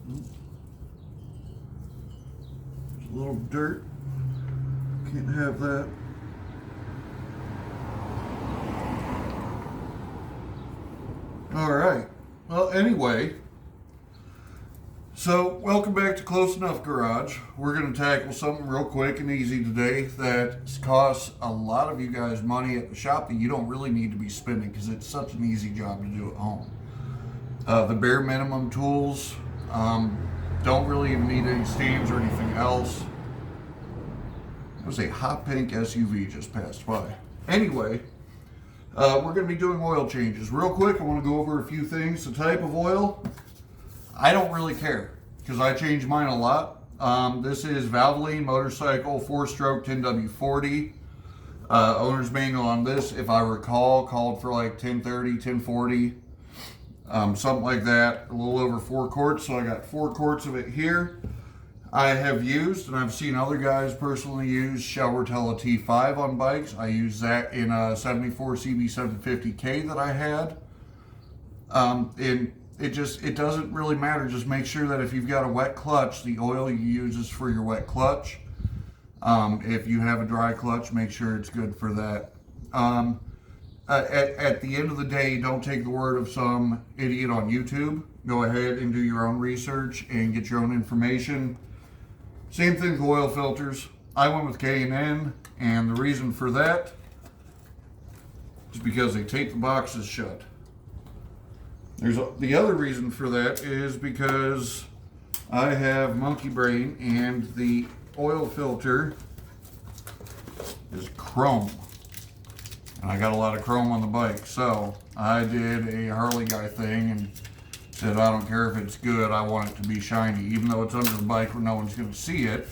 There's a little dirt. Can't have that. All right. Well, anyway, so welcome back to Close Enough Garage. We're going to tackle something real quick and easy today that costs a lot of you guys money at the shop that you don't really need to be spending because it's such an easy job to do at home. The bare minimum tools, don't really even need any steams or anything else. There was a hot pink SUV just passed by. Anyway, we're going to be doing oil changes. Real quick, I want to go over a few things. The type of oil, I don't really care because I change mine a lot. This is Valvoline Motorcycle 4-stroke 10W40. Owner's manual on this, if I recall, called for like 1030, 1040, something like that. A little over 4 quarts, so I got 4 quarts of it here. I have used, and I've seen other guys personally use, Shelvertella T5 on bikes. I use that in a 74 CB750K that I had. And it doesn't really matter. Just make sure that if you've got a wet clutch, the oil you use is for your wet clutch. If you have a dry clutch, make sure it's good for that. At the end of the day, don't take the word of some idiot on YouTube. Go ahead and do your own research and get your own information. Same thing with oil filters. I went with K&N, and the reason for that is because they tape the boxes shut. The other reason for that is because I have monkey brain and the oil filter is chrome. And I got a lot of chrome on the bike. So I did a Harley guy thing and said, I don't care if it's good, I want it to be shiny, even though it's under the bike where no one's going to see it.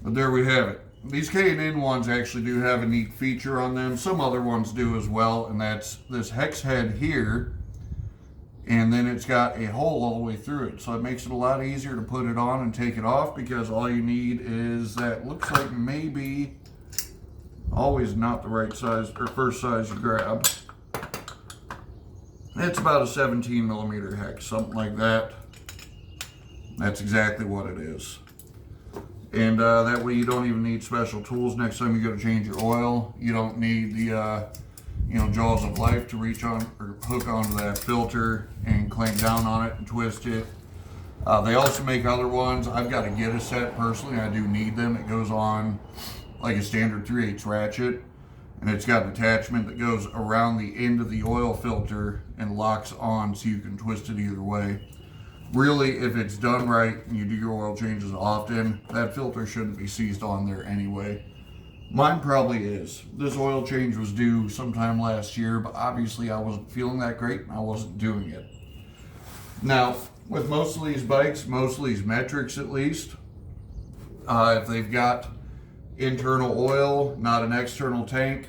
But there we have it. These K&N ones actually do have a neat feature on them. Some other ones do as well, and that's this hex head here, and then it's got a hole all the way through it. So it makes it a lot easier to put it on and take it off because all you need is that looks like maybe always not the right size or first size you grab. It's about a 17 millimeter hex, something like that. That's exactly what it is. And that way you don't even need special tools next time you go to change your oil. You don't need the jaws of life to reach on or hook onto that filter and clamp down on it and twist it. They also make other ones. I've got to get a set personally. I do need them. It goes on like a standard 3/8 ratchet. And it's got an attachment that goes around the end of the oil filter and locks on so you can twist it either way. Really, if it's done right and you do your oil changes often, that filter shouldn't be seized on there anyway. Mine probably is. This oil change was due sometime last year, but obviously I wasn't feeling that great and I wasn't doing it. Now, with most of these bikes, most of these metrics at least, if they've got internal oil, not an external tank,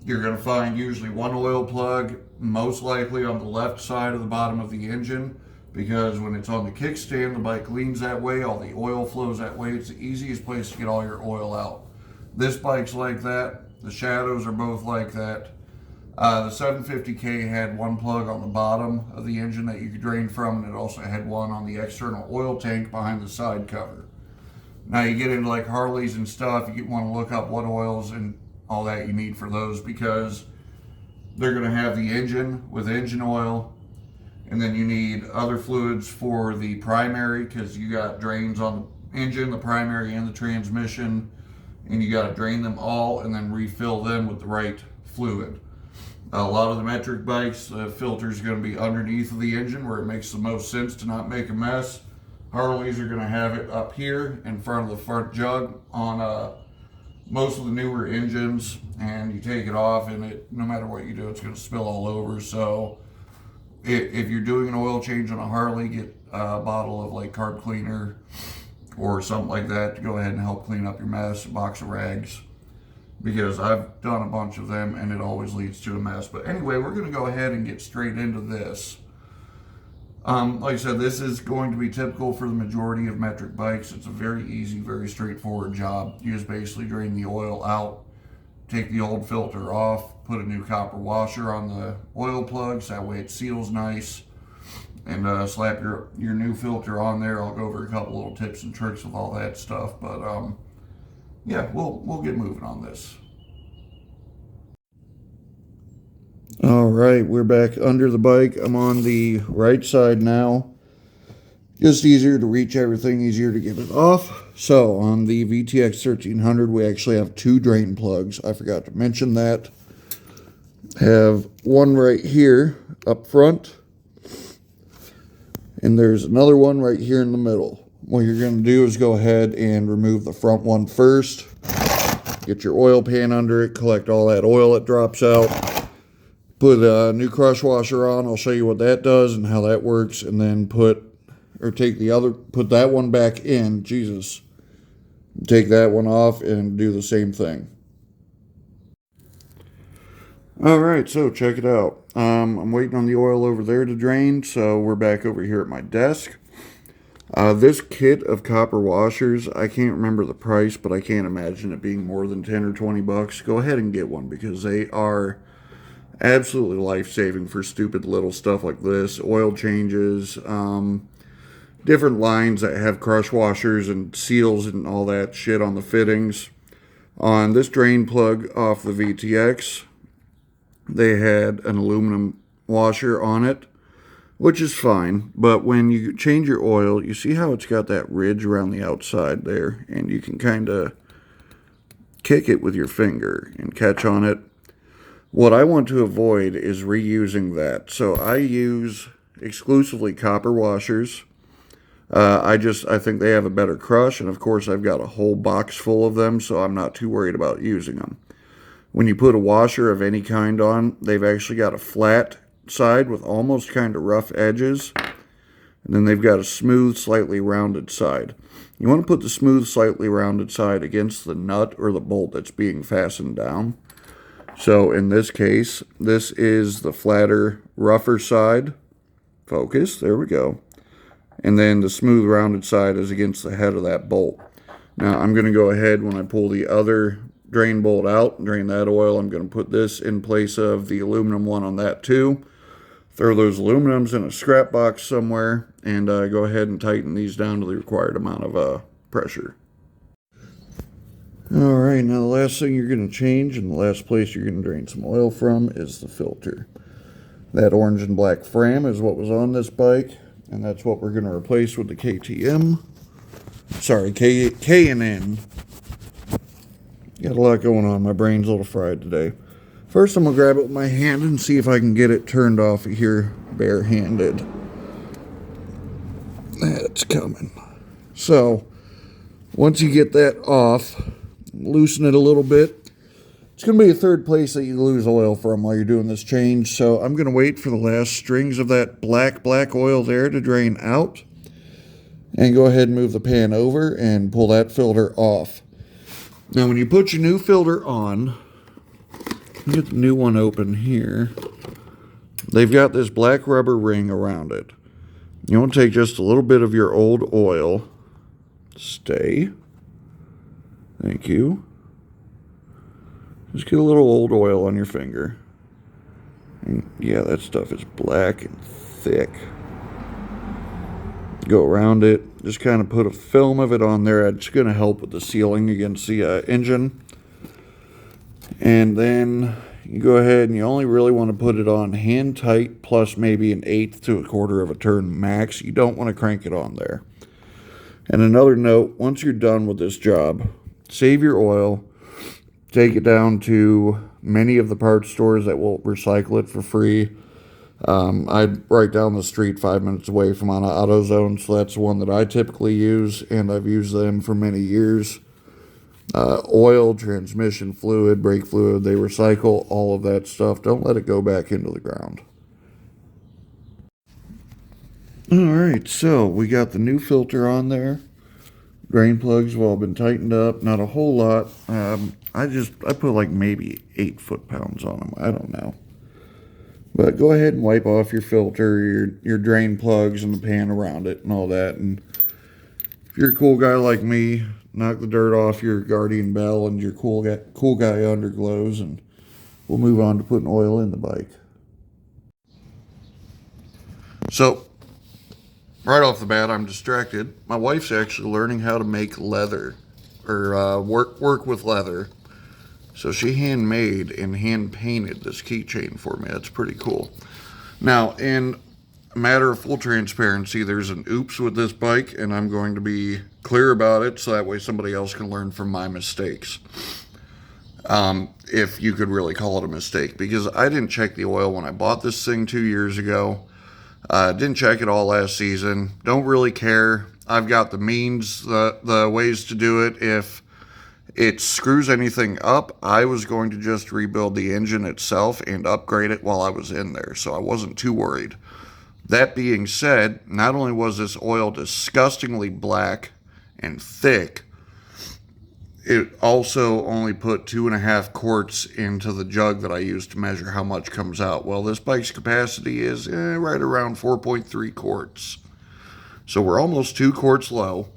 you're going to find usually one oil plug, most likely on the left side of the bottom of the engine, because when it's on the kickstand, the bike leans that way, all the oil flows that way. It's the easiest place to get all your oil out. This bike's like that. The Shadows are both like that. The 750K had one plug on the bottom of the engine that you could drain from, and it also had one on the external oil tank behind the side cover. Now you get into like Harleys and stuff, you want to look up what oils and all that you need for those because they're going to have the engine with engine oil, and then you need other fluids for the primary because you got drains on the engine, the primary, and the transmission, and you got to drain them all and then refill them with the right fluid. A lot of the metric bikes, the filter is going to be underneath of the engine where it makes the most sense to not make a mess. Harleys are going to have it up here in front of the front jug on most of the newer engines, and you take it off and it, no matter what you do, it's going to spill all over. So if you're doing an oil change on a Harley, get a bottle of like carb cleaner or something like that to go ahead and help clean up your mess, a box of rags, because I've done a bunch of them and it always leads to a mess. But anyway, we're going to go ahead and get straight into this. Like I said, this is going to be typical for the majority of metric bikes. It's a very easy, very straightforward job. You just basically drain the oil out, take the old filter off, put a new copper washer on the oil plugs, that way it seals nice. and slap your new filter on there. I'll go over a couple little tips and tricks with all that stuff, but yeah, we'll get moving on this. All right, we're back under the bike. I'm on the right side now. Just easier to reach everything, easier to get it off. So on the VTX 1300, we actually have 2 drain plugs. I forgot to mention that. Have one right here up front, and there's another one right here in the middle. What you're going to do is go ahead and remove the front one first. Get your oil pan under it, collect all that oil that drops out. Put a new crush washer on. I'll show you what that does and how that works, and then put that one back in. Jesus. Take that one off and do the same thing. Alright, so check it out. I'm waiting on the oil over there to drain, so we're back over here at my desk. This kit of copper washers, I can't remember the price, but I can't imagine it being more than 10 or 20 bucks. Go ahead and get one because they are absolutely life-saving for stupid little stuff like this. Oil changes, different lines that have crush washers and seals and all that shit on the fittings. On this drain plug off the VTX, they had an aluminum washer on it, which is fine, but when you change your oil, you see how it's got that ridge around the outside there, and you can kind of kick it with your finger and catch on it. What I want to avoid is reusing that, so I use exclusively copper washers. I think they have a better crush, and of course I've got a whole box full of them, so I'm not too worried about using them. When you put a washer of any kind on, they've actually got a flat side with almost kind of rough edges, and then they've got a smooth, slightly rounded side. You want to put the smooth, slightly rounded side against the nut or the bolt that's being fastened down. So in this case, this is the flatter, rougher side. Focus, there we go. And then the smooth, rounded side is against the head of that bolt. Now I'm going to go ahead when I pull the other drain bolt out and drain that oil. I'm going to put this in place of the aluminum one on that too. Throw those aluminums in a scrap box somewhere and go ahead and tighten these down to the required amount of pressure. Alright, now the last thing you're going to change and the last place you're going to drain some oil from is the filter. That orange and black frame is what was on this bike, and that's what we're going to replace with the KTM. Sorry, K&N. Got a lot going on. My brain's a little fried today. First, I'm going to grab it with my hand and see if I can get it turned off here barehanded. That's coming. So, once you get that off, loosen it a little bit. It's going to be a third place that you lose oil from while you're doing this change. So, I'm going to wait for the last strings of that black oil there to drain out. And go ahead and move the pan over and pull that filter off. Now, when you put your new filter on, get the new one open here. They've got this black rubber ring around it. You want to take just a little bit of your old oil. Stay. Thank you. Just get a little old oil on your finger. And yeah, that stuff is black and thick. Go around it. Just kind of put a film of it on there. It's going to help with the sealing against the engine. And then you go ahead and you only really want to put it on hand tight plus maybe an 1/8 to 1/4 of a turn max. You don't want to crank it on there. And another note, once you're done with this job, save your oil, take it down to many of the parts stores that will recycle it for free. I'm right down the street 5 minutes away from AutoZone, so that's the one that I typically use, and I've used them for many years. Oil, transmission fluid, brake fluid, they recycle all of that stuff. Don't let it go back into the ground. Alright, so we got the new filter on there. Drain plugs have all been tightened up. Not a whole lot. I put like maybe 8 foot-pounds on them. I don't know. But go ahead and wipe off your filter, your drain plugs, and the pan around it and all that. And if you're a cool guy like me, knock the dirt off your Guardian Bell and your cool guy underglows, and we'll move on to putting oil in the bike. So, Right off the bat, I'm distracted. My wife's actually learning how to make leather, or work with leather. So she handmade and hand painted this keychain for me. That's pretty cool. Now, in a matter of full transparency, there's an oops with this bike, and I'm going to be clear about it so that way somebody else can learn from my mistakes. If you could really call it a mistake, because I didn't check the oil when I bought this thing 2 years ago. Didn't check it all last season. Don't really care. I've got the means, the ways to do it. If it screws anything up, I was going to just rebuild the engine itself and upgrade it while I was in there, so I wasn't too worried. That being said, not only was this oil disgustingly black and thick, it also only put 2.5 quarts into the jug that I used to measure how much comes out. Well, this bike's capacity is right around 4.3 quarts. So we're almost 2 quarts low.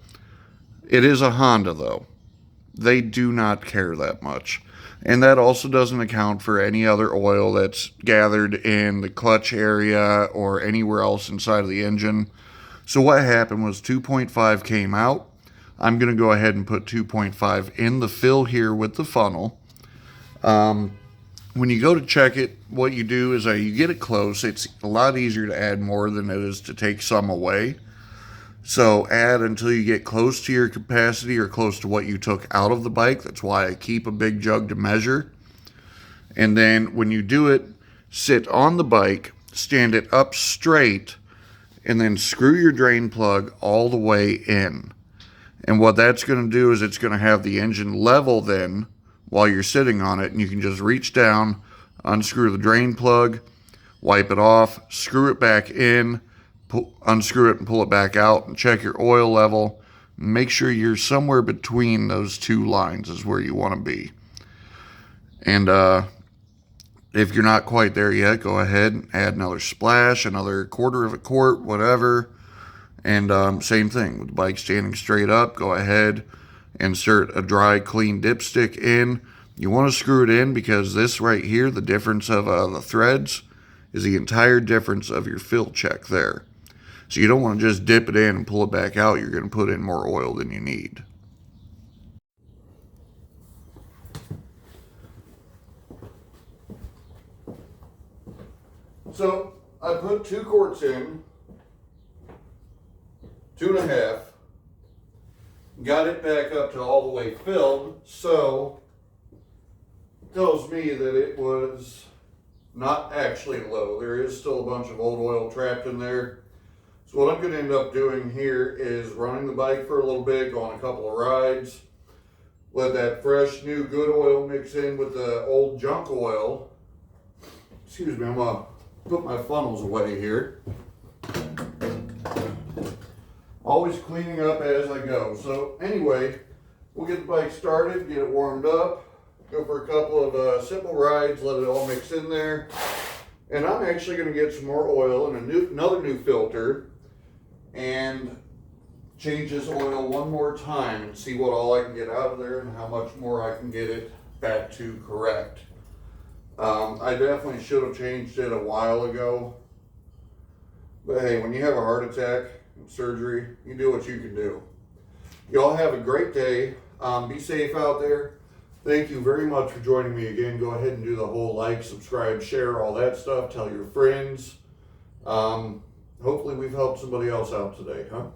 It is a Honda, though. They do not care that much. And that also doesn't account for any other oil that's gathered in the clutch area or anywhere else inside of the engine. So what happened was 2.5 came out. I'm going to go ahead and put 2.5 in the fill here with the funnel. When you go to check it, what you do is you get it close. It's a lot easier to add more than it is to take some away. So add until you get close to your capacity or close to what you took out of the bike. That's why I keep a big jug to measure. And then when you do it, sit on the bike, stand it up straight, and then screw your drain plug all the way in. And what that's going to do is it's going to have the engine level then while you're sitting on it, and you can just reach down, unscrew the drain plug, wipe it off, screw it back in, unscrew it and pull it back out, and check your oil level. Make sure you're somewhere between those two lines is where you want to be. And if you're not quite there yet, go ahead and add another splash, another 1/4 of a quart, whatever. And same thing with the bike standing straight up. Go ahead, insert a dry, clean dipstick in. You want to screw it in because this right here, the difference of the threads, is the entire difference of your fill check there. So you don't want to just dip it in and pull it back out. You're going to put in more oil than you need. So I put 2 quarts in. 2.5, got it back up to all the way filled, so tells me that it was not actually low. There is still a bunch of old oil trapped in there. So what I'm going to end up doing here is running the bike for a little bit, go on a couple of rides, let that fresh, new, good oil mix in with the old junk oil. Excuse me, I'm going to put my funnels away here. Always cleaning up as I go. So anyway, we'll get the bike started, get it warmed up, go for a couple of simple rides, let it all mix in there. And I'm actually going to get some more oil and another new filter and change this oil one more time and see what all I can get out of there and how much more I can get it back to correct. I definitely should have changed it a while ago. But hey, when you have a heart attack, surgery, you do what you can do. Y'all have a great day. Be safe out there. Thank you very much for joining me again. Go ahead and do the whole like, subscribe, share, all that stuff. Tell your friends. Hopefully we've helped somebody else out today, huh?